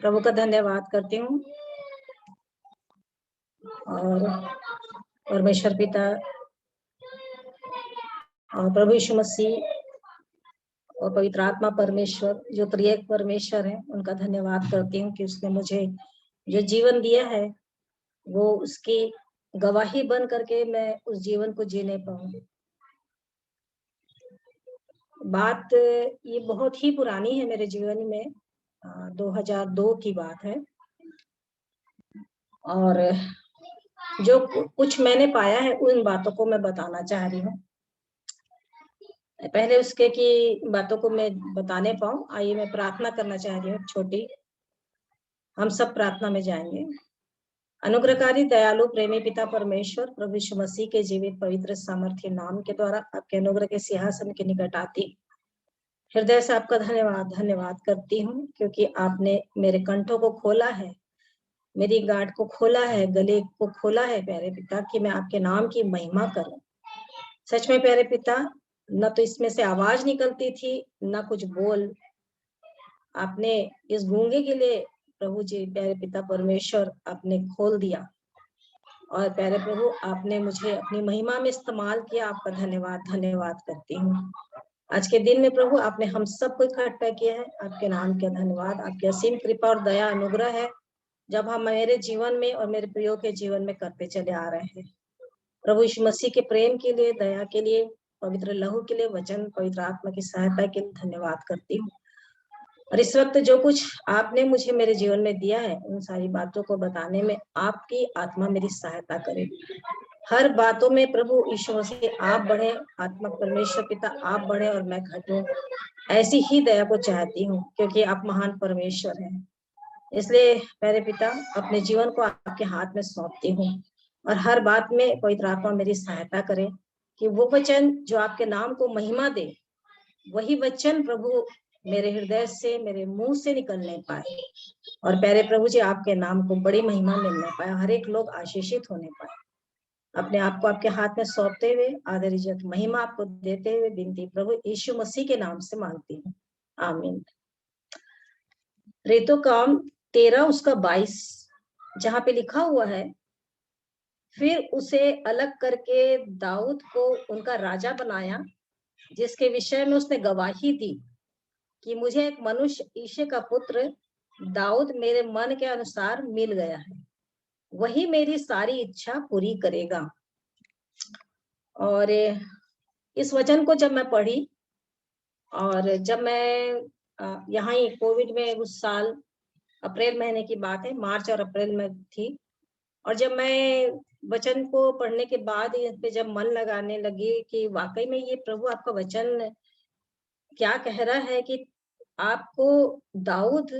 प्रभु का धन्यवाद करती हूँ और परमेश्वर पिता और प्रभु यीशु मसीह और पवित्र आत्मा परमेश्वर जो त्रिएक परमेश्वर है, उनका धन्यवाद करती हूँ कि उसने मुझे जो जीवन दिया है वो उसकी गवाही बन करके मैं उस जीवन को जीने पाऊँ। बात ये बहुत ही पुरानी है मेरे जीवन में, 2002 की बात है और जो कुछ मैंने पाया है उन बातों को मैं बताना चाह रही हूँ। पहले उसके की बातों को मैं बताने पाऊँ, आइए मैं प्रार्थना करना चाह रही हूँ छोटी। हम सब प्रार्थना में जाएंगे। अनुग्रहकारी दयालु प्रेमी पिता परमेश्वर, प्रभु यीशु मसीह के जीवित पवित्र सामर्थ्य नाम के द्वारा आपके अनुग्रह के सिंहासन के निकट आती हृदय से आपका धन्यवाद करती हूँ, क्योंकि आपने मेरे कंठों को खोला है, मेरी गांठ को खोला है, गले को खोला है प्यारे पिता, कि मैं आपके नाम की महिमा करूं। सच में प्यारे पिता, न तो इसमें से आवाज निकलती थी न कुछ बोल। आपने इस गूंगे के लिए प्रभु जी प्यारे पिता परमेश्वर आपने खोल दिया और प्यारे प्रभु आपने मुझे अपनी महिमा में इस्तेमाल किया। आपका धन्यवाद करती हूँ। आज के दिन में प्रभु आपने हम सबको इकट्ठा किया है, आपके नाम का धन्यवाद। आपकी असीम कृपा और दया अनुग्रह है जब हम मेरे जीवन में और मेरे प्रियो के जीवन में करते चले आ रहे हैं। प्रभु यीशु मसीह के प्रेम के लिए, दया के लिए, पवित्र लहू के लिए, वचन पवित्र आत्मा की सहायता के लिए धन्यवाद करती हूँ। और इस वक्त जो कुछ आपने मुझे मेरे जीवन में दिया है उन सारी बातों को बताने में आपकी आत्मा मेरी सहायता करे। हर बातों में प्रभु यीशु मसीह आप बढ़े, आत्मा परमेश्वर पिता आप बढ़े और मैं घटूं, ऐसी ही दया को चाहती हूँ, क्योंकि आप महान परमेश्वर हैं। इसलिए प्यारे पिता अपने जीवन को आपके हाथ में सौंपती हूँ और हर बात में पवित्र आत्मा मेरी सहायता करे कि वो वचन जो आपके नाम को महिमा दे, वही वचन प्रभु मेरे हृदय से, मेरे मुंह से निकलने पाए और प्यारे प्रभु जी आपके नाम को बड़ी महिमा मिलने पाए, हर एक लोग आशीषित होने पाए। अपने आप को आपके हाथ में सौंपते हुए आदर इज्जत महिमा आपको देते हुए विनती प्रभु यीशु मसीह के नाम से मांगती हूँ, आमीन। रेतो काम 13 उसका 22 जहां पे लिखा हुआ है, फिर उसे अलग करके दाऊद को उनका राजा बनाया, जिसके विषय में उसने गवाही दी कि मुझे एक मनुष्य ईशे का पुत्र दाऊद मेरे मन के अनुसार मिल गया है, वही मेरी सारी इच्छा पूरी करेगा। और इस वचन को जब मैं पढ़ी और जब मैं यहाँ ही कोविड में उस साल अप्रैल महीने की बात है, मार्च और अप्रैल में थी, और जब मैं वचन को पढ़ने के बाद इस पे जब मन लगाने लगी कि वाकई में ये प्रभु आपका वचन क्या कह रहा है कि आपको दाऊद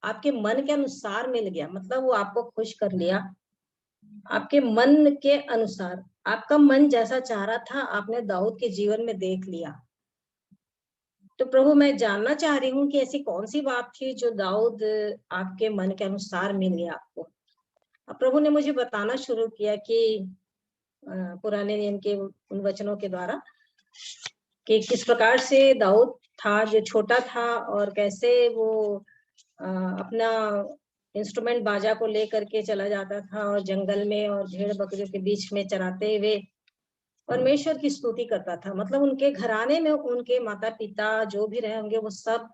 आपके मन के अनुसार मिल गया, मतलब वो आपको खुश कर लिया आपके मन के अनुसार, आपका मन जैसा चाह रहा था आपने दाऊद के जीवन में देख लिया। तो प्रभु मैं जानना चाह रही हूँ कि ऐसी कौन सी बात थी जो दाऊद आपके मन के अनुसार मिल गया आपको। अब प्रभु ने मुझे बताना शुरू किया कि पुराने नियम के उन वचनों के द्वारा कि किस प्रकार से दाऊद था जो छोटा था और कैसे वो अपना इंस्ट्रूमेंट बाजा को लेकर के चला जाता था और जंगल में और भेड़ बकरियों के बीच में चराते हुए परमेश्वर की स्तुति करता था। मतलब उनके घराने में उनके माता पिता जो भी रहे होंगे वो सब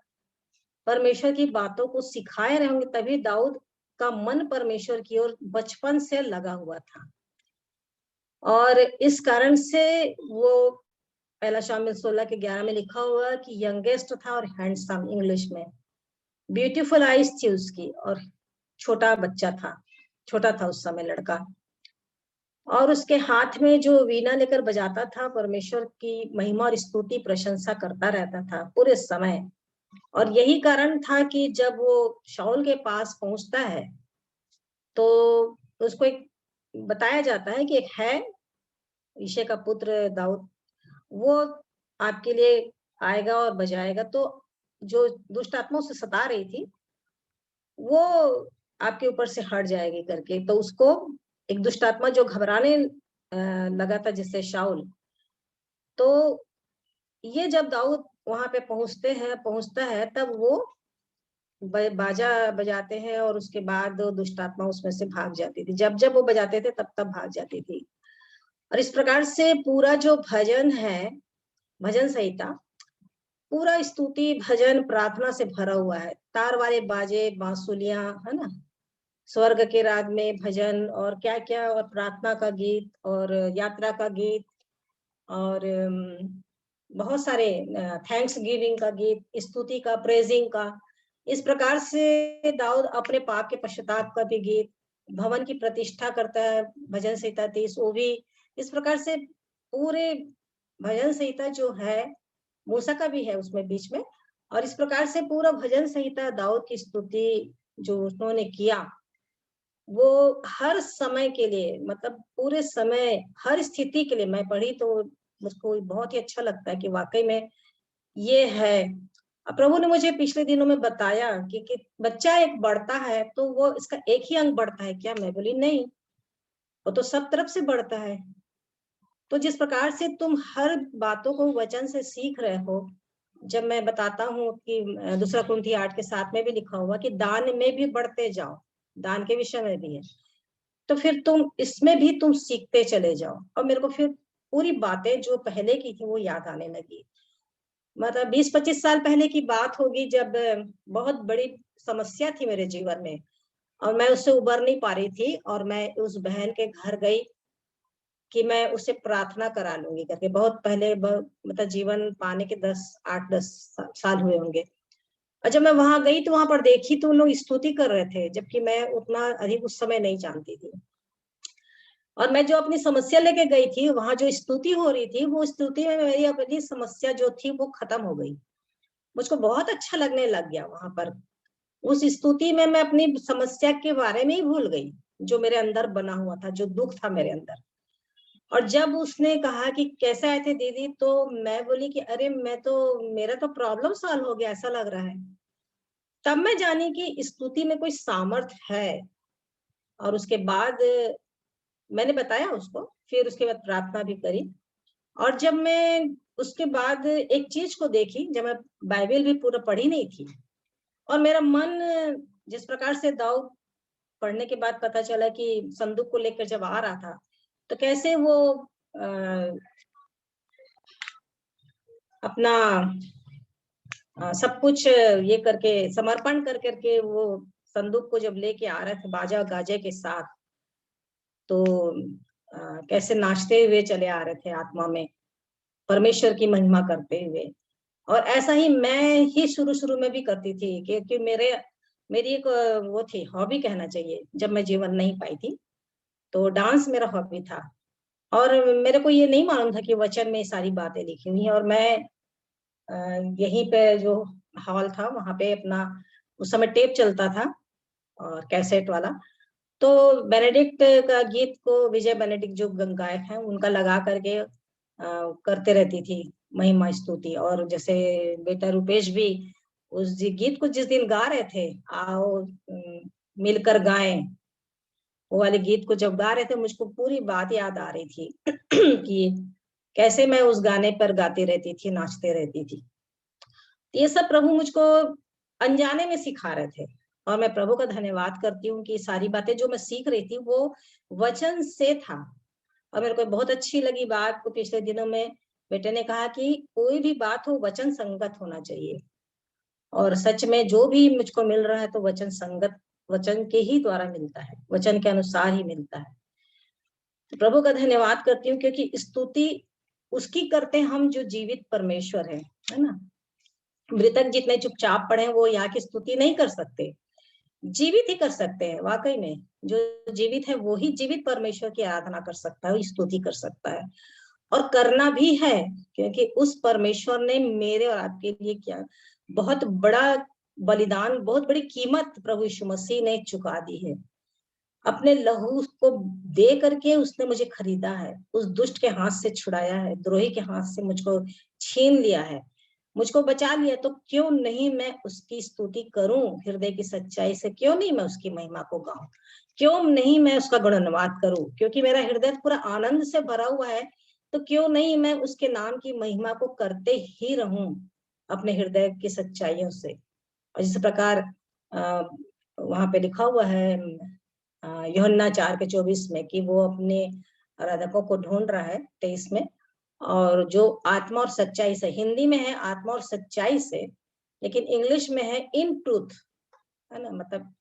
परमेश्वर की बातों को सिखाए रहे होंगे, तभी दाऊद का मन परमेश्वर की ओर बचपन से लगा हुआ था। और इस कारण से वो पहला शामिल 16 के 11 में लिखा हुआ कि यंगेस्ट था और हैंडसम, इंग्लिश में ब्यूटीफुल आईज थी उसकी, और छोटा बच्चा था, छोटा था उस समय लड़का, और उसके हाथ में जो वीणा लेकर बजाता था, परमेश्वर की महिमा और स्तुति प्रशंसा करता रहता था पूरे समय। और यही कारण था कि जब वो शाऊल के पास पहुंचता है तो उसको एक बताया जाता है कि एक है ईशे का पुत्र दाऊद, वो आपके लिए आएगा और बजाएगा। तो जो दुष्ट आत्मा उसे सता रही थी वो आपके ऊपर से हट जाएगी करके, तो उसको एक दुष्ट आत्मा जो घबराने लगा था जिससे शाऊल, तो ये जब दाऊद वहां पे पहुंचता है तब वो बाजा बजाते हैं और उसके बाद दुष्ट आत्मा उसमें से भाग जाती थी। जब जब वो बजाते थे तब तब भाग जाती थी। और इस प्रकार से पूरा जो भजन है, भजन संहिता, पूरा स्तुति भजन प्रार्थना से भरा हुआ है। तार वाले बाजे, बांसुलियां, है ना, स्वर्ग के राग में भजन और क्या क्या, और प्रार्थना का गीत और यात्रा का गीत और बहुत सारे थैंक्स गिविंग का गीत, स्तुति का, प्रेजिंग का। इस प्रकार से दाऊद अपने पाप के पश्चाताप का भी गीत, भवन की प्रतिष्ठा करता है, भजन संहिता 30, वो भी इस प्रकार से पूरे भजन संहिता जो है, मूसा का भी है उसमें बीच में। और इस प्रकार से पूरा भजन संहिता दाऊद की स्तुति जो उन्होंने किया, वो हर समय के लिए, मतलब पूरे समय, हर स्थिति के लिए मैं पढ़ी तो मुझको बहुत ही अच्छा लगता है कि वाकई में ये है। प्रभु ने मुझे पिछले दिनों में बताया कि बच्चा एक बढ़ता है तो वो इसका एक ही अंग बढ़ता है क्या? मैं बोली नहीं, वो तो सब तरफ से बढ़ता है। तो जिस प्रकार से तुम हर बातों को वचन से सीख रहे हो, जब मैं बताता हूँ कि दूसरा कुरिन्थी 8:7 में भी लिखा हुआ कि दान में भी बढ़ते जाओ, दान के विषय में भी है, तो फिर तुम इसमें भी तुम सीखते चले जाओ। और मेरे को फिर पूरी बातें जो पहले की थी वो याद आने लगी। मतलब 20-25 साल पहले की बात होगी, जब बहुत बड़ी समस्या थी मेरे जीवन में और मैं उससे उबर नहीं पा रही थी, और मैं उस बहन के घर गई कि मैं उसे प्रार्थना करा लूंगी करके। बहुत पहले, मतलब जीवन पाने के 8-10 साल हुए होंगे। और जब मैं वहां गई तो वहां पर देखी तो उन लोग स्तुति कर रहे थे, जबकि मैं उतना अधिक उस समय नहीं जानती थी। और मैं जो अपनी समस्या लेके गई थी, वहां जो स्तुति हो रही थी, वो स्तुति में मेरी अपनी समस्या जो थी वो खत्म हो गई। मुझको बहुत अच्छा लगने लग गया वहां पर। उस स्तुति में मैं अपनी समस्या के बारे में ही भूल गई, जो मेरे अंदर बना हुआ था, जो दुख था मेरे अंदर। और जब उसने कहा कि कैसे आए थे दीदी, तो मैं बोली कि अरे मैं तो, मेरा तो प्रॉब्लम सॉल्व हो गया ऐसा लग रहा है। तब मैं जानी कि स्तुति में कोई सामर्थ्य है। और उसके बाद मैंने बताया उसको, फिर उसके बाद प्रार्थना भी करी। और जब मैं उसके बाद एक चीज को देखी, जब मैं बाइबल भी पूरा पढ़ी नहीं थी, और मेरा मन जिस प्रकार से दाऊद पढ़ने के बाद पता चला कि संदूक को लेकर जब आ रहा था, तो कैसे वो अपना सब कुछ ये करके, समर्पण कर करके वो संदूक को जब लेके आ रहे थे बाजा गाजे के साथ, तो कैसे नाचते हुए चले आ रहे थे आत्मा में, परमेश्वर की महिमा करते हुए। और ऐसा ही मैं ही शुरू शुरू में भी करती थी, क्योंकि मेरी एक वो थी, हॉबी कहना चाहिए, जब मैं जीवन नहीं पाई थी तो डांस मेरा हॉबी था। और मेरे को ये नहीं मालूम था कि वचन में सारी बातें लिखी हुई हैं। और मैं यहीं पे जो हॉल था वहां पे अपना, उस समय टेप चलता था और कैसेट वाला, तो बेनेडिक्ट का गीत को, विजय बेनेडिक्ट जो गायक हैं, उनका लगा करके करते रहती थी महिमा स्तुति। और जैसे बेटा रुपेश भी उस गीत को जिस दिन गा रहे थे, आओ मिलकर गाएं, वो वाले गीत को जब गा रहे थे, मुझको पूरी बात याद आ रही थी कि कैसे मैं उस गाने पर गाती रहती थी, नाचते रहती थी। ये सब प्रभु मुझको अनजाने में सिखा रहे थे। और मैं प्रभु का धन्यवाद करती हूँ कि सारी बातें जो मैं सीख रही थी वो वचन से था। और मेरे को बहुत अच्छी लगी बात को, पिछले दिनों में बेटे ने कहा कि कोई भी बात हो वचन संगत होना चाहिए। और सच में जो भी मुझको मिल रहा है तो वचन संगत, वचन के ही द्वारा मिलता है, वचन के अनुसार ही मिलता है। तो प्रभु का धन्यवाद करती हूँ, क्योंकि स्तुति उसकी करते हैं हम जो जीवित परमेश्वर है ना। मृतक जितने चुपचाप पड़े वो यहाँ की स्तुति नहीं कर सकते, जीवित ही कर सकते हैं। वाकई में जो जीवित है वो ही जीवित परमेश्वर की आराधना कर सकता है, स्तुति कर सकता है, और करना भी है। क्योंकि उस परमेश्वर ने मेरे और आपके लिए क्या बहुत बड़ा बलिदान, बहुत बड़ी कीमत प्रभु यीशु मसीह ने चुका दी है। अपने लहू को दे करके उसने मुझे खरीदा है, उस दुष्ट के हाथ से छुड़ाया है, द्रोही के हाथ से मुझको छीन लिया है, मुझको बचा लिया। तो क्यों नहीं मैं उसकी स्तुति करूं हृदय की सच्चाई से, क्यों नहीं मैं उसकी महिमा को गाऊं, क्यों नहीं मैं उसका गुणगान करूं, क्योंकि मेरा हृदय पूरा आनंद से भरा हुआ है। तो क्यों नहीं मैं उसके नाम की महिमा को करते ही रहूं अपने हृदय की सच्चाइयों से। और इस प्रकार वहां पे लिखा हुआ है यूहन्ना 4:24 में कि वो अपने आराधकों को ढूंढ रहा है, 23 में। और जो आत्मा और सच्चाई से, हिंदी में है आत्मा और सच्चाई से, लेकिन इंग्लिश में है इन ट्रूथ, है ना, मतलब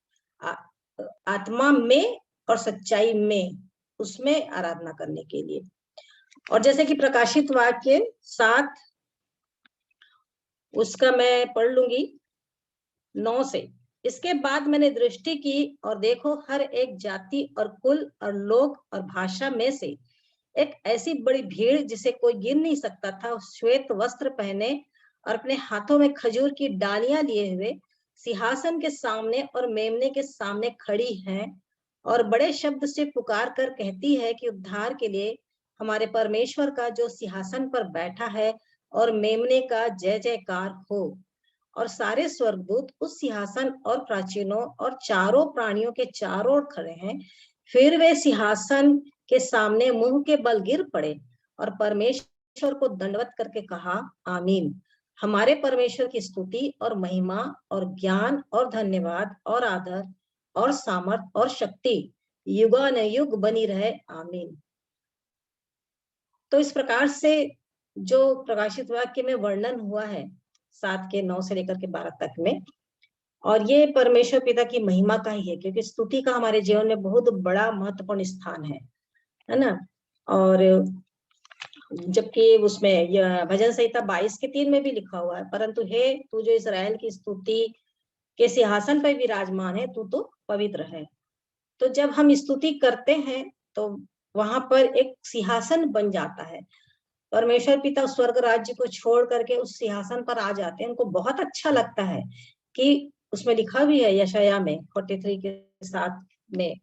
आत्मा में और सच्चाई में, उसमें आराधना करने के लिए। और जैसे कि प्रकाशित वाक्य 7, उसका मैं पढ़ लूंगी 9 से। इसके बाद मैंने दृष्टि की और देखो हर एक जाति और कुल और लोग और भाषा में से एक ऐसी बड़ी भीड़ जिसे कोई गिन नहीं सकता था, श्वेत वस्त्र पहने और अपने हाथों में खजूर की डालियां लिए हुए सिंहासन के सामने और मेमने के सामने खड़ी हैं और बड़े शब्द से पुकार कर कहती है कि उद्धार के लिए हमारे परमेश्वर का जो सिंहासन पर बैठा है और मेमने का जय जयकार हो। और सारे स्वर्गदूत उस सिंहासन और प्राचीनों और चारों प्राणियों के चारों ओर खड़े हैं। फिर वे सिंहासन के सामने मुंह के बल गिर पड़े और परमेश्वर को दंडवत करके कहा, आमीन। हमारे परमेश्वर की स्तुति और महिमा और ज्ञान और धन्यवाद और आदर और सामर्थ और शक्ति युगानुयुग बनी रहे, आमीन। तो इस प्रकार से जो प्रकाशित वाक्य में वर्णन हुआ है 7:9 से लेकर के 12 तक में, और ये परमेश्वर पिता की महिमा का ही है, क्योंकि स्तुति का हमारे जीवन में बहुत बड़ा महत्वपूर्ण स्थान है ना। और जबकि उसमें भजन संहिता 22:3 में भी लिखा हुआ है, परंतु हे तू जो इस्राएल की स्तुति के सिंहासन पर विराजमान है, तू तो पवित्र है। तो जब हम स्तुति करते हैं तो वहां पर एक सिंहासन बन जाता है। परमेश्वर पिता स्वर्ग राज्य को छोड़ करके उस सिंहासन पर आ जाते हैं। उनको बहुत अच्छा लगता है कि उसमें लिखा भी है यशाया में 43:7 में,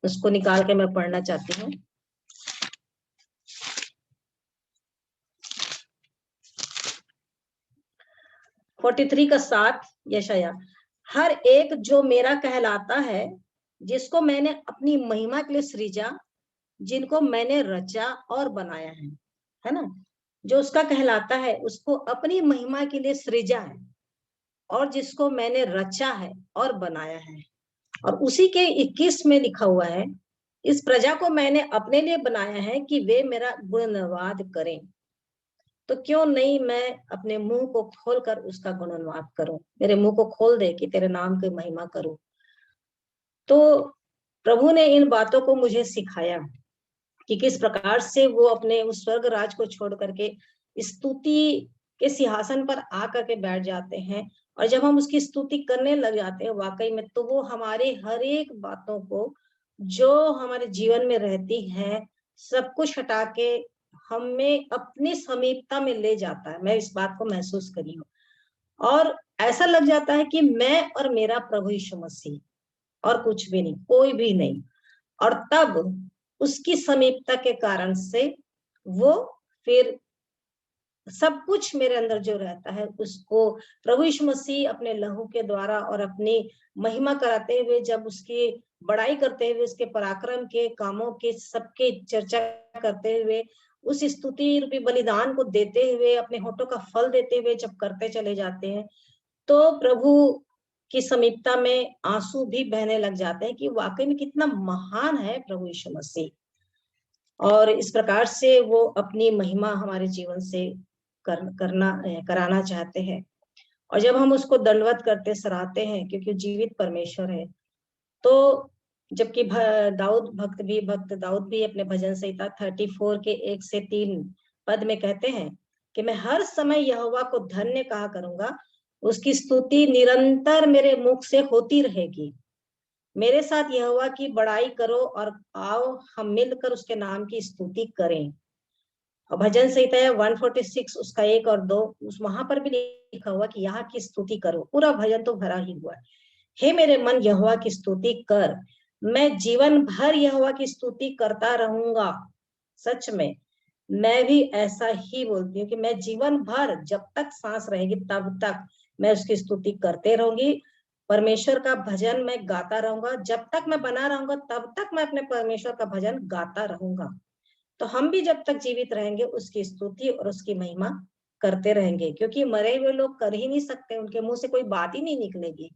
उसको निकाल के मैं पढ़ना चाहती हूँ। 43:7 यशाया, हर एक जो मेरा कहलाता है, जिसको मैंने अपनी महिमा के लिए सृजा, जिनको मैंने रचा और बनाया है ना। जो उसका कहलाता है उसको अपनी महिमा के लिए सृजा है, और जिसको मैंने रचा है और बनाया है। और उसी के 21 में लिखा हुआ है, इस प्रजा को मैंने अपने लिए बनाया है कि वे मेरा गुणवाद करें। तो क्यों नहीं मैं अपने मुंह को खोलकर उसका गुणवाद करूं, मेरे मुंह को खोल दे कि तेरे नाम की महिमा करूं। तो प्रभु ने इन बातों को मुझे सिखाया कि किस प्रकार से वो अपने उस स्वर्ग राज को छोड़ करके स्तुति के सिंहासन पर आकर के बैठ जाते हैं। और जब हम उसकी स्तुति करने लग जाते हैं वाकई में, तो वो हमारे हर एक बातों को जो हमारे जीवन में रहती है सब कुछ हटा के हमें अपनी समीपता में ले जाता है। मैं इस बात को महसूस करी हूँ, और ऐसा लग जाता है कि मैं और मेरा प्रभु यीशु मसीह, और कुछ भी नहीं, कोई भी नहीं। और तब उसकी समीपता के कारण से वो फिर सब कुछ मेरे अंदर जो रहता है उसको प्रभु यीशु मसीह अपने लहू के द्वारा और अपनी महिमा कराते हुए, जब उसकी बड़ाई करते हुए, उसके पराक्रम के कामों के सबके चर्चा करते हुए, उस स्तुति रूपी बलिदान को देते हुए, अपने होठों का फल देते हुए जब करते चले जाते हैं, तो प्रभु की समीपता में आंसू भी बहने लग जाते हैं कि वाकई में कितना महान है प्रभु यीशु मसीह। और इस प्रकार से वो अपनी महिमा हमारे जीवन से कराना चाहते हैं। और जब हम उसको दंडवत करते सराहते हैं, क्योंकि जीवित परमेश्वर है, तो जबकि भक्त दाऊद भी अपने भजन संहिता 34 के 1 से 3 पद में कहते हैं कि मैं हर समय यहोवा को धन्य कहा करूंगा, उसकी स्तुति निरंतर मेरे मुख से होती रहेगी। मेरे साथ यहोवा की बड़ाई करो और आओ हम मिलकर उसके नाम की स्तुति करें। और भजन संहिता 146 उसका 1 और 2, उस वहां पर भी लिखा हुआ कि यहाँ की स्तुति करो। पूरा भजन तो भरा ही हुआ है, हे मेरे मन यहोवा की स्तुति कर, मैं जीवन भर यहोवा की स्तुति करता रहूंगा। सच में मैं भी ऐसा ही बोलती हूँ कि मैं जीवन भर, जब तक सांस रहेगी तब तक मैं उसकी स्तुति करते रहूंगी। परमेश्वर का भजन मैं गाता रहूंगा, जब तक मैं बना रहूंगा तब तक मैं अपने परमेश्वर का भजन गाता रहूंगा। तो हम भी जब तक जीवित रहेंगे उसकी स्तुति और उसकी महिमा करते रहेंगे, क्योंकि मरे हुए लोग कर ही नहीं सकते, उनके मुंह से कोई बात ही नहीं निकलेगी।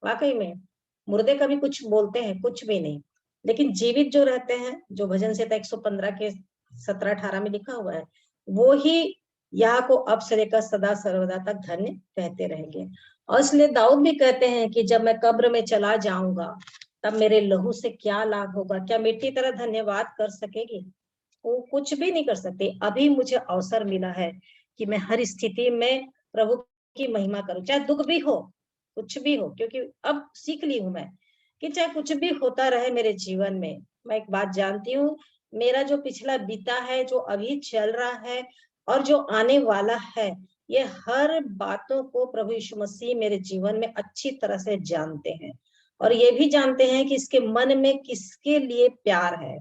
वाकई में मुर्दे कभी कुछ बोलते हैं? कुछ भी नहीं। लेकिन जीवित जो रहते हैं, जो भजन संहिता 115 के 17-18 में लिखा हुआ है, वो ही यहाँ को अब से लेकर सदा सर्वदा तक धन्य कहते रहेंगे। और इसलिए दाऊद भी कहते हैं कि जब मैं कब्र में चला जाऊंगा तब मेरे लहू से क्या लाभ होगा? क्या मिट्टी तरह धन्यवाद कर सकेगी? वो कुछ भी नहीं कर सकते। अभी मुझे अवसर मिला है कि मैं हर स्थिति में प्रभु की महिमा करूं, चाहे दुख भी हो, कुछ भी हो, क्योंकि अब सीख ली हूं मैं कि चाहे कुछ भी होता रहे मेरे जीवन में, मैं एक बात जानती हूँ, मेरा जो पिछला बीता है, जो अभी चल रहा है और जो आने वाला है, ये हर बातों को प्रभु यीशु मसीह मेरे जीवन में अच्छी तरह से जानते हैं। और ये भी जानते हैं कि इसके मन में किसके लिए प्यार है,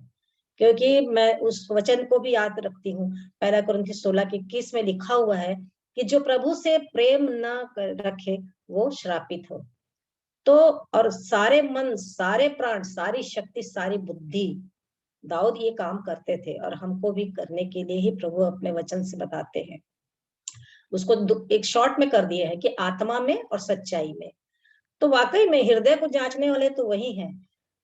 क्योंकि मैं उस वचन को भी याद रखती हूँ। पहला कुरिन्थियों 16:21 में लिखा हुआ है कि जो प्रभु से प्रेम न रखे वो श्रापित हो। तो और सारे मन, सारे प्राण, सारी शक्ति, सारी बुद्धि, दाऊद ये काम करते थे और हमको भी करने के लिए ही प्रभु अपने वचन से बताते हैं। उसको एक शॉर्ट में कर दिया है कि आत्मा में और सच्चाई में। तो वाकई में हृदय को जांचने वाले तो वही हैं।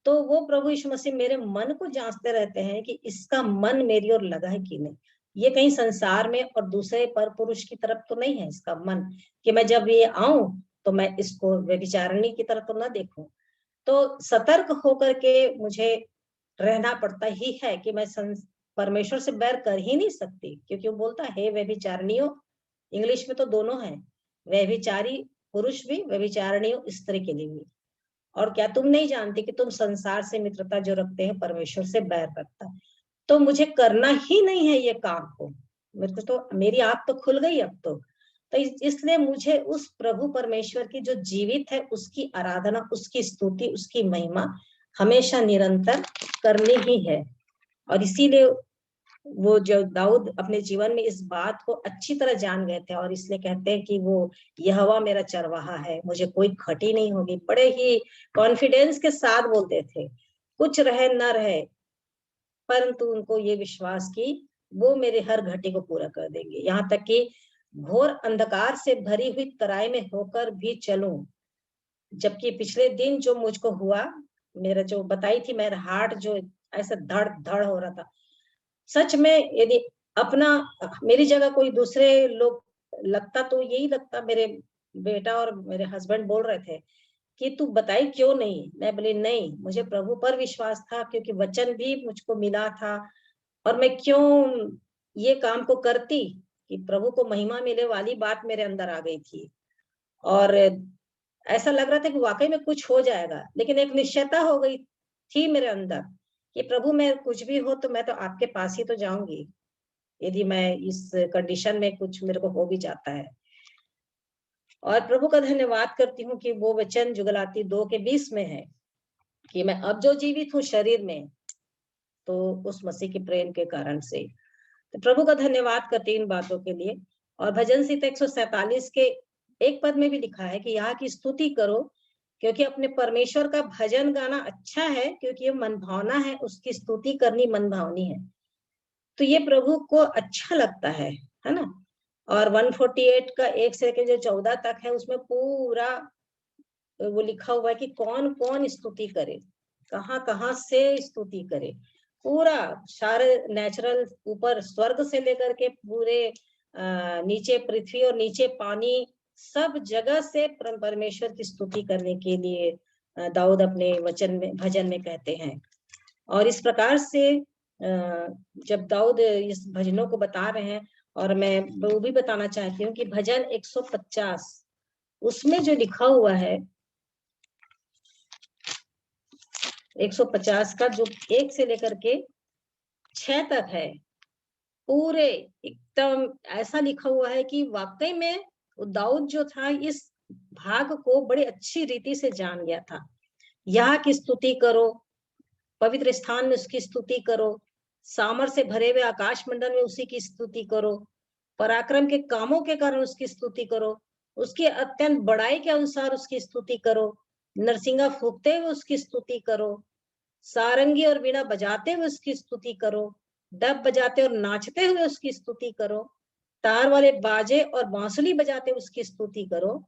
तो वो प्रभु यीशु मसीह मेरे मन को जांचते रहते हैं कि इसका मन मेरी ओर लगा है कि नहीं। ये कहीं संसार में और दूसरे पर पुरुष की तरफ तो नहीं है इसका मन, कि मैं जब ये आऊं तो मैं इसको व्यभिचारिणी की तरफ तो ना देखूं। तो सतर्क होकर के मुझे रहना पड़ता ही है कि मैं परमेश्वर से बैर कर ही नहीं सकती, क्योंकि वो बोलता है व्यभिचारिणियों, इंग्लिश में तो दोनों है, व्यभिचारी पुरुष भी, व्यभिचारिणियों स्त्री के लिए भी। और क्या तुम नहीं जानती कि तुम संसार से मित्रता जो रखते हैं परमेश्वर से बैर रखता है? तो मुझे करना ही नहीं है ये काम को। मेरे तो मेरी आंख तो खुल गई अब तो इसलिए मुझे उस प्रभु परमेश्वर की जो जीवित है उसकी आराधना, उसकी स्तुति, उसकी महिमा हमेशा निरंतर करनी ही है। और इसीलिए वो जो दाऊद अपने जीवन में इस बात को अच्छी तरह जान गए थे, और इसलिए कहते हैं कि वो यहोवा मेरा चरवाहा है, मुझे कोई घटी नहीं होगी। बड़े ही कॉन्फिडेंस के साथ बोलते थे, कुछ रहे न रहे, परंतु उनको ये विश्वास की वो मेरे हर घटी को पूरा कर देंगे। यहाँ तक कि घोर अंधकार से भरी हुई तराई में होकर भी चलूं, जबकि पिछले दिन जो मुझको हुआ, मेरा जो बताई थी, मेरा हार्ट जो ऐसा धड़ धड़ हो रहा था, सच में यदि अपना मेरी जगह कोई दूसरे लोग लगता तो यही लगता। मेरे बेटा और मेरे हस्बैंड बोल रहे थे कि तू बताई क्यों नहीं? मैं बोली नहीं, मुझे प्रभु पर विश्वास था, क्योंकि वचन भी मुझको मिला था। और मैं क्यों ये काम को करती कि प्रभु को महिमा मिले वाली बात मेरे अंदर आ गई थी। और ऐसा लग रहा था कि वाकई में कुछ हो जाएगा, लेकिन एक निश्चयता हो गई थी मेरे अंदर कि प्रभु मैं कुछ भी हो तो मैं तो आपके पास ही तो जाऊंगी, यदि मैं इस कंडीशन में कुछ मेरे को हो भी जाता है। और प्रभु का धन्यवाद करती हूँ कि वो वचन जो गलाती 2:20 में है कि मैं अब जो जीवित हूँ शरीर में, तो उस मसीह के प्रेम के कारण से। तो प्रभु का धन्यवाद करती इन बातों के लिए। और भजन संहिता 147 के एक पद में भी लिखा है कि यहाँ की स्तुति करो, क्योंकि अपने परमेश्वर का भजन गाना अच्छा है, क्योंकि ये मन भावना है, उसकी स्तुति करनी मन भावनी है। तो ये प्रभु को अच्छा लगता है ना। और 148 का 1 से लेकर जो 14 तक है, उसमें पूरा वो लिखा हुआ है कि कौन कौन स्तुति करे, कहाँ कहाँ से स्तुति करे। पूरा सारे नेचुरल, ऊपर स्वर्ग से लेकर के पूरे नीचे पृथ्वी और नीचे पानी, सब जगह से परमेश्वर की स्तुति करने के लिए दाऊद अपने वचन में, भजन में कहते हैं। और इस प्रकार से जब दाऊद इस भजनों को बता रहे हैं, और मैं वो भी बताना चाहती हूँ कि भजन 150 उसमें जो लिखा हुआ है, 150 का जो 1 से लेकर के 6 तक है, पूरे एकदम ऐसा लिखा हुआ है कि वाकई में दाऊद जो था इस भाग को बड़ी अच्छी रीति से जान गया था। यहाँ की स्तुति करो, पवित्र स्थान में उसकी स्तुति करो, सामर से भरे हुए आकाश मंडल में उसी की स्तुति करो, पराक्रम के कामों के कारण उसकी स्तुति करो, उसकी अत्यंत बड़ाई के अनुसार उसकी स्तुति करो, नरसिंगा फूकते हुए उसकी स्तुति करो, सारंगी और वीणा बजाते हुए उसकी स्तुति करो, डब बजाते और नाचते हुए उसकी स्तुति करो, तार वाले बाजे और बांसुरी बजाते हुए उसकी स्तुति करो,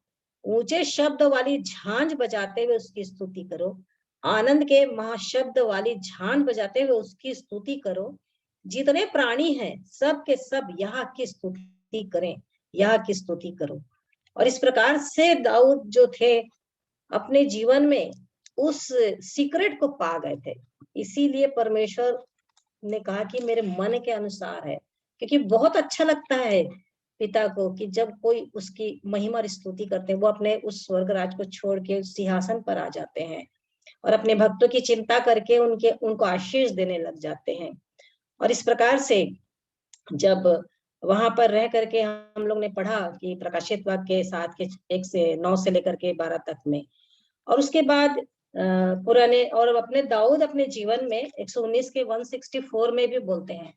ऊंचे शब्द वाली झांझ बजाते हुए उसकी स्तुति करो, आनंद के महाशब्द वाली झांझ बजाते हुए उसकी स्तुति करो। जितने प्राणी हैं सब के सब यहाँ की स्तुति करें, यहाँ की स्तुति करो। और इस प्रकार से दाऊद जो थे अपने जीवन में उस सीक्रेट को पा गए थे। इसीलिए परमेश्वर ने कहा कि मेरे मन के अनुसार है, क्योंकि बहुत अच्छा लगता है पिता को कि जब कोई उसकी महिमा और स्तुति करते हैं, वो अपने उस स्वर्ग राज को छोड़ के सिंहासन पर आ जाते हैं और अपने भक्तों की चिंता करके उनको आशीष देने लग जाते हैं। और इस प्रकार से जब वहां पर रह करके हम लोग ने पढ़ा कि प्रकाशित वाक्य 7 के 1 से 9 से लेकर के 12 तक में, और उसके बाद पुराने और अपने दाऊद अपने जीवन में 119 के 164 में भी बोलते हैं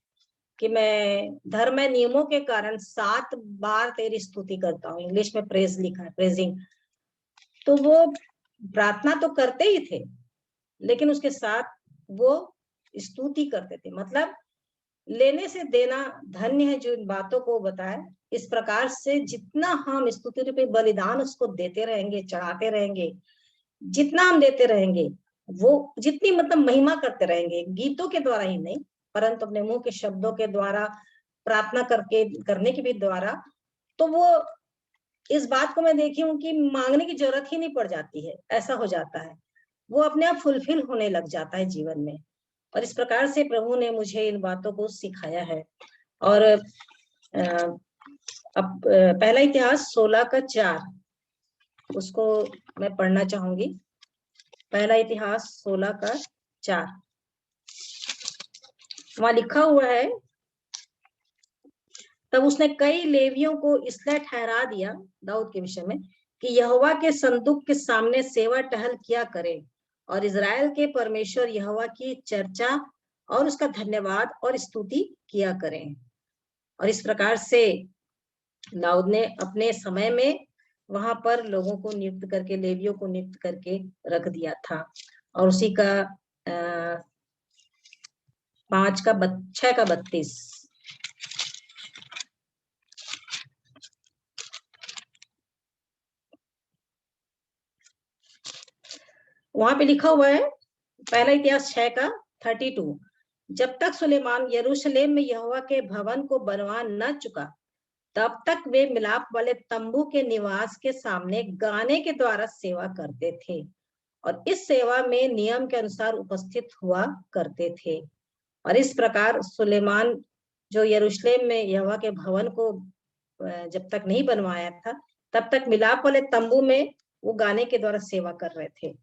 कि मैं धर्म नियमों के कारण 7 बार तेरी स्तुति करता हूँ। इंग्लिश में प्रेज लिखा है, प्रेजिंग। तो वो प्रार्थना तो करते ही थे, लेकिन उसके साथ वो स्तुति करते थे। मतलब लेने से देना धन्य है जो इन बातों को बताए। इस प्रकार से जितना हम स्तुति रूपी बलिदान उसको देते रहेंगे, चढ़ाते रहेंगे, जितना हम देते रहेंगे, वो जितनी मतलब महिमा करते रहेंगे, गीतों के द्वारा ही नहीं परंतु अपने मुंह के शब्दों के द्वारा, प्रार्थना करने के भी द्वारा, तो वो इस बात को मैं देखी हूँ कि मांगने की जरूरत ही नहीं पड़ जाती है। ऐसा हो जाता है, वो अपने आप फुलफिल होने लग जाता है जीवन में। और इस प्रकार से प्रभु ने मुझे इन बातों को सिखाया है। और अब पहला इतिहास 16 का 4 उसको मैं पढ़ना चाहूंगी। पहला इतिहास 16 का 4 वहां लिखा हुआ है, तब उसने कई लेवियों को इसलिए ठहरा दिया दाऊद के विषय में कि यहोवा के संदूक के सामने सेवा टहल किया करे और इजराइल के परमेश्वर यहोवा की चर्चा और उसका धन्यवाद और स्तुति किया करें। और इस प्रकार से दाऊद ने अपने समय में वहां पर लोगों को नियुक्त करके, लेवियों को नियुक्त करके रख दिया था। और उसी का 6 का 32 वहां पे लिखा हुआ है। पहला इतिहास 6 का 32 जब तक सुलेमान यरूशलेम में यहोवा के भवन को बनवा न चुका, तब तक वे मिलाप वाले तंबू के निवास के सामने गाने के द्वारा सेवा करते थे और इस सेवा में नियम के अनुसार उपस्थित हुआ करते थे। और इस प्रकार सुलेमान जो यरूशलेम में यहोवा के भवन को जब तक नहीं बनवाया था, तब तक मिलाप वाले तंबू में वो गाने के द्वारा सेवा कर रहे थे।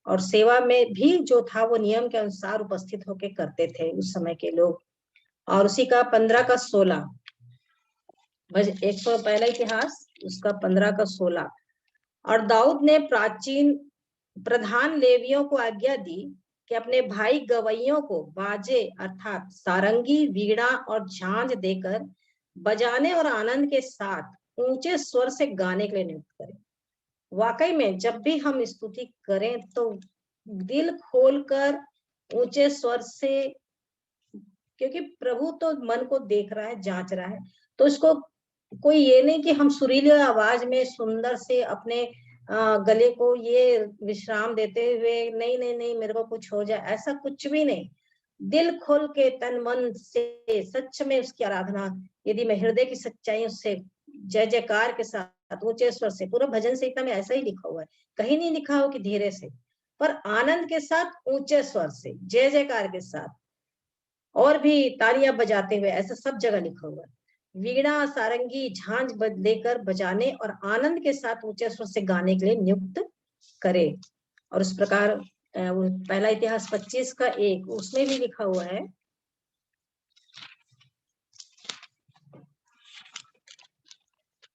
और सेवा में भी जो था वो नियम के अनुसार उपस्थित होकर करते थे उस समय के लोग। और उसी का 15 का 16 100 पहला इतिहास उसका 15 का 16 और दाऊद ने प्राचीन प्रधान लेवियों को आज्ञा दी कि अपने भाई गवैयों को बाजे अर्थात सारंगी, वीणा और झांझ देकर बजाने और आनंद के साथ ऊंचे स्वर से गाने के लिए नियुक्त करें। वाकई में जब भी हम स्तुति करें तो दिल खोलकर ऊंचे स्वर से, क्योंकि प्रभु तो मन को देख रहा है, जांच रहा है। तो इसको कोई ये नहीं कि हम सुरीली आवाज में सुंदर से अपने गले को ये विश्राम देते हुए नहीं नहीं नहीं मेरे को कुछ हो जाए, ऐसा कुछ भी नहीं। दिल खोल के तन मन से सच में उसकी आराधना, यदि मैं हृदय की सच्चाई उससे जय जयकार के साथ ऊंचे स्वर से, पूरा भजन संहिता में ऐसा ही लिखा हुआ है, कहीं नहीं लिखा हो कि धीरे से, पर आनंद के साथ ऊंचे स्वर से जय जयकार के साथ और भी तालियां बजाते हुए, ऐसा सब जगह लिखा हुआ है। वीणा, सारंगी, झांझ लेकर बजाने और आनंद के साथ ऊंचे स्वर से गाने के लिए नियुक्त करे। और उस प्रकार पहला इतिहास 25 का 1 उसमें भी लिखा हुआ है,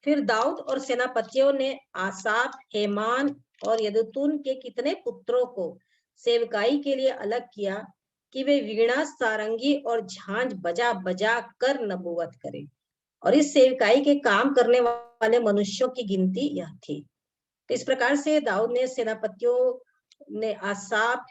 फिर दाऊद और सेनापतियों ने आसाफ, हेमान और यदुतून के कितने पुत्रों को सेवकाई के लिए अलग किया कि वे वीणा, सारंगी और झांझ बजा बजा कर नबूवत करें। और इस सेवकाई के काम करने वाले मनुष्यों की गिनती यह थी। तो इस प्रकार से दाऊद ने सेनापतियों ने आसाफ,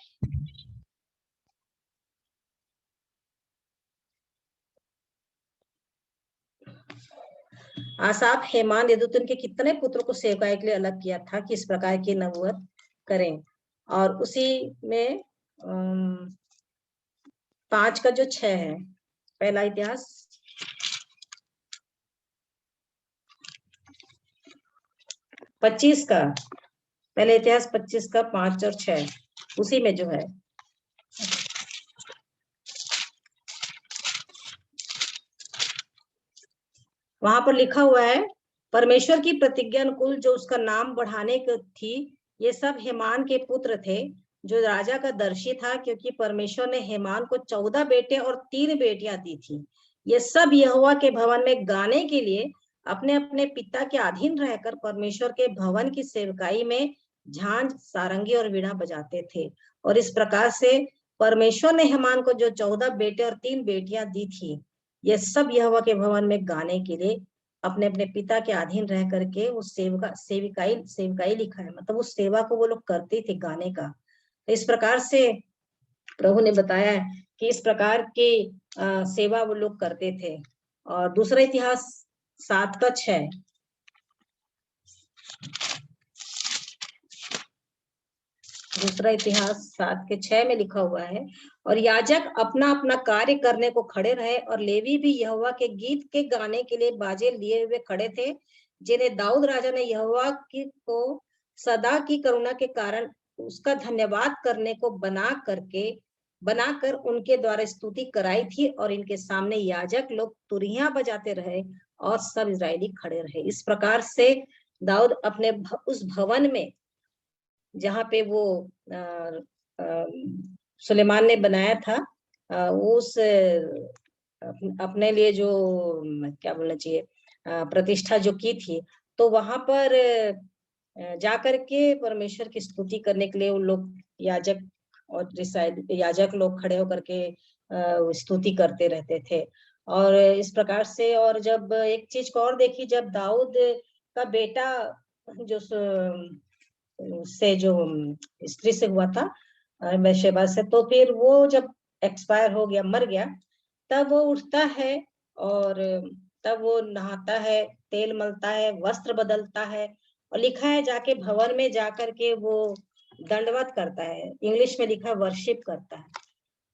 आसाफ, हेमान, यदुतुन के कितने पुत्रों को सेवकाई के लिए अलग किया था कि इस प्रकार की नबूवत करें। और उसी में 5 का जो 6 है, पहला इतिहास 25 का, पहले इतिहास 25 का 5 और 6 उसी में जो है, वहां पर लिखा हुआ है, परमेश्वर की प्रतिज्ञा अनुकूल जो उसका नाम बढ़ाने की थी, ये सब हेमान के पुत्र थे, जो राजा का दर्शी था, क्योंकि परमेश्वर ने हेमान को 14 बेटे और 3 बेटियां दी थी। ये सब यहोवा के भवन में गाने के लिए अपने अपने पिता के अधीन रहकर परमेश्वर के भवन की सेवकाई में झांझ, सारंगी और वीणा बजाते थे। और इस प्रकार से परमेश्वर ने हेमान को जो 14 बेटे और 3 बेटियां दी थी, ये सब यहोवा के भवन में गाने के लिए अपने अपने पिता के अधीन रह करके उस सेविकाई सेविकाई लिखा है, मतलब उस सेवा को वो लोग करते थे गाने का। तो इस प्रकार से प्रभु ने बताया है कि इस प्रकार की सेवा वो लोग करते थे। और दूसरा इतिहास 7 का 6, दूसरा इतिहास 7 के 6 में लिखा हुआ है, और याजक अपना अपना कार्य करने को खड़े रहे, और लेवी भी यहोवा के गीत के गाने के लिए बाजे लिए हुए खड़े थे, जिन्हें दाऊद राजा ने यहोवा की को सदा की करुणा के कारण उसका धन्यवाद करने को बनाकर उनके द्वारा स्तुति कराई थी। और इनके सामने याजक लोग तुरहियां बजाते रहे और सब इजरायली खड़े रहे। इस प्रकार से दाऊद अपने उस भवन में जहाँ पे वो सुलेमान ने बनाया था, उस अपने लिए जो क्या बोलना चाहिए प्रतिष्ठा जो की थी, तो वहां पर जाकर के परमेश्वर की स्तुति करने के लिए उन लोग याजक और याजक लोग खड़े होकर के स्तुति करते रहते थे। और इस प्रकार से, और जब एक चीज को और देखी, जब दाऊद का बेटा जो से जो स्त्री से हुआ था बैशेबा से, तो फिर वो जब एक्सपायर हो गया, मर गया, तब वो उठता है और तब वो नहाता है, तेल मलता है, वस्त्र बदलता है, और लिखा है जाके भवन में जाकर के वो दंडवत करता है, इंग्लिश में लिखा है वर्शिप करता है।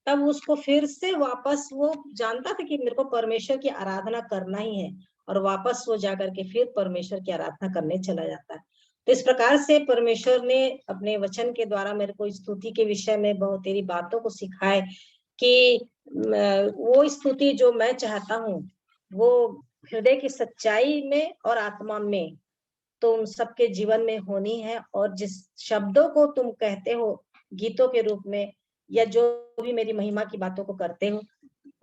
तब उसको फिर से वापस, वो जानता था कि मेरे को परमेश्वर की आराधना करना ही है, और वापस वो जाकर के फिर परमेश्वर की आराधना करने चला जाता है। तो इस प्रकार से परमेश्वर ने अपने वचन के द्वारा मेरे को स्तुति के विषय में बहुत तेरी बातों को सिखाए कि वो स्तुति जो मैं चाहता हूँ, वो हृदय की सच्चाई में और आत्मा में तुम सबके जीवन में होनी है। और जिस शब्दों को तुम कहते हो गीतों के रूप में, या जो भी मेरी महिमा की बातों को करते हो,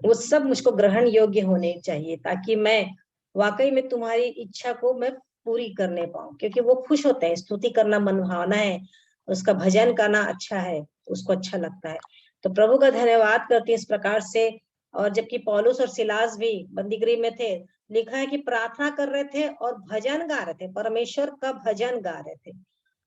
वो सब मुझको ग्रहण योग्य होने चाहिए, ताकि मैं वाकई में तुम्हारी इच्छा को मैं पूरी करने पाऊं। क्योंकि वो खुश होते हैं, स्तुति करना मन भावना है, उसका भजन करना अच्छा है, उसको अच्छा लगता है। तो प्रभु का धन्यवाद करती है इस प्रकार से। और जबकि पौलुस और सिलास भी बंदीगृह में थे, लिखा है कि प्रार्थना कर रहे थे और भजन गा रहे थे, परमेश्वर का भजन गा रहे थे।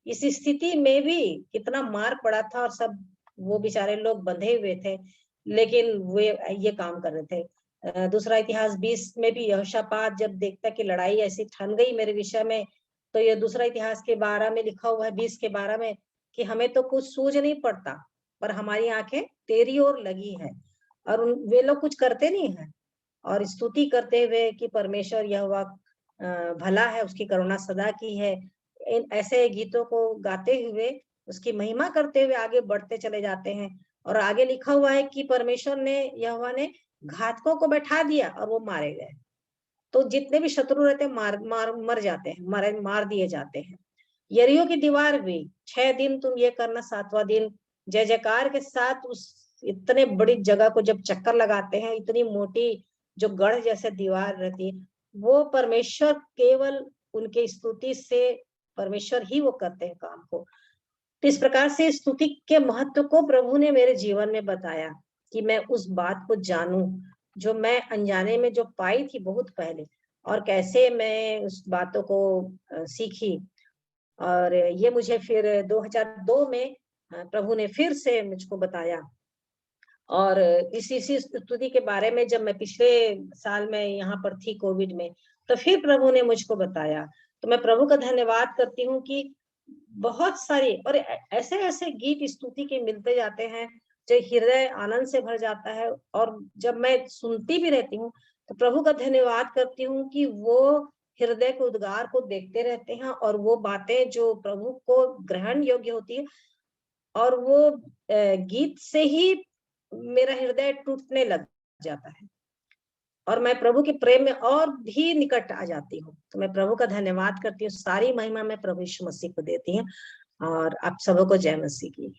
इस स्थिति में भी कितना मार पड़ा था, और सब वो बेचारे लोग बंधे हुए थे, लेकिन वे ये काम कर रहे थे। दूसरा इतिहास 20 में भी यहोशापात जब देखता कि लड़ाई ऐसी ठन गई मेरे विषय में, तो ये दूसरा इतिहास के 12 में लिखा हुआ है, 20 के 12 में, कि हमें तो कुछ सूझ नहीं पड़ता, पर हमारी आंखें तेरी ओर लगी है। और वे लोग कुछ करते नहीं है, और स्तुति करते हुए कि परमेश्वर यहोवा भला है, उसकी करुणा सदा की है, इन ऐसे गीतों को गाते हुए उसकी महिमा करते हुए आगे बढ़ते चले जाते हैं। और आगे लिखा हुआ है कि परमेश्वर ने, यहोवा ने घातकों को बैठा दिया और वो मारे गए। तो जितने भी शत्रु रहते हैं मर जाते हैं, मार दिए जाते हैं। यरीहो की दीवार भी 6 दिन तुम ये करना, 7वां दिन जय जयकार के साथ उस इतने बड़ी जगह को जब चक्कर लगाते हैं, इतनी मोटी जो गढ़ जैसे दीवार रहती है, वो परमेश्वर केवल उनके स्तुति से परमेश्वर ही वो करते हैं काम को। तो इस प्रकार से स्तुति के महत्व को प्रभु ने मेरे जीवन में बताया कि मैं उस बात को जानूं जो मैं अनजाने में जो पाई थी बहुत पहले, और कैसे मैं उस बातों को सीखी। और ये मुझे फिर 2002 में प्रभु ने फिर से मुझको बताया। और इसी स्तुति के बारे में जब मैं पिछले साल में यहाँ पर थी कोविड में, तो फिर प्रभु ने मुझको बताया। तो मैं प्रभु का धन्यवाद करती हूँ कि बहुत सारी और ऐसे ऐसे गीत स्तुति के मिलते जाते हैं जो हृदय आनंद से भर जाता है। और जब मैं सुनती भी रहती हूँ तो प्रभु का धन्यवाद करती हूँ कि वो हृदय के उद्गार को देखते रहते हैं और वो बातें जो प्रभु को ग्रहण योग्य होती है, और वो गीत से ही मेरा हृदय टूटने लग जाता है और मैं प्रभु के प्रेम में और भी निकट आ जाती हूँ। तो मैं प्रभु का धन्यवाद करती हूँ। सारी महिमा मैं प्रभु यीशु मसीह को देती हूँ। और आप सबों को जय मसीह की।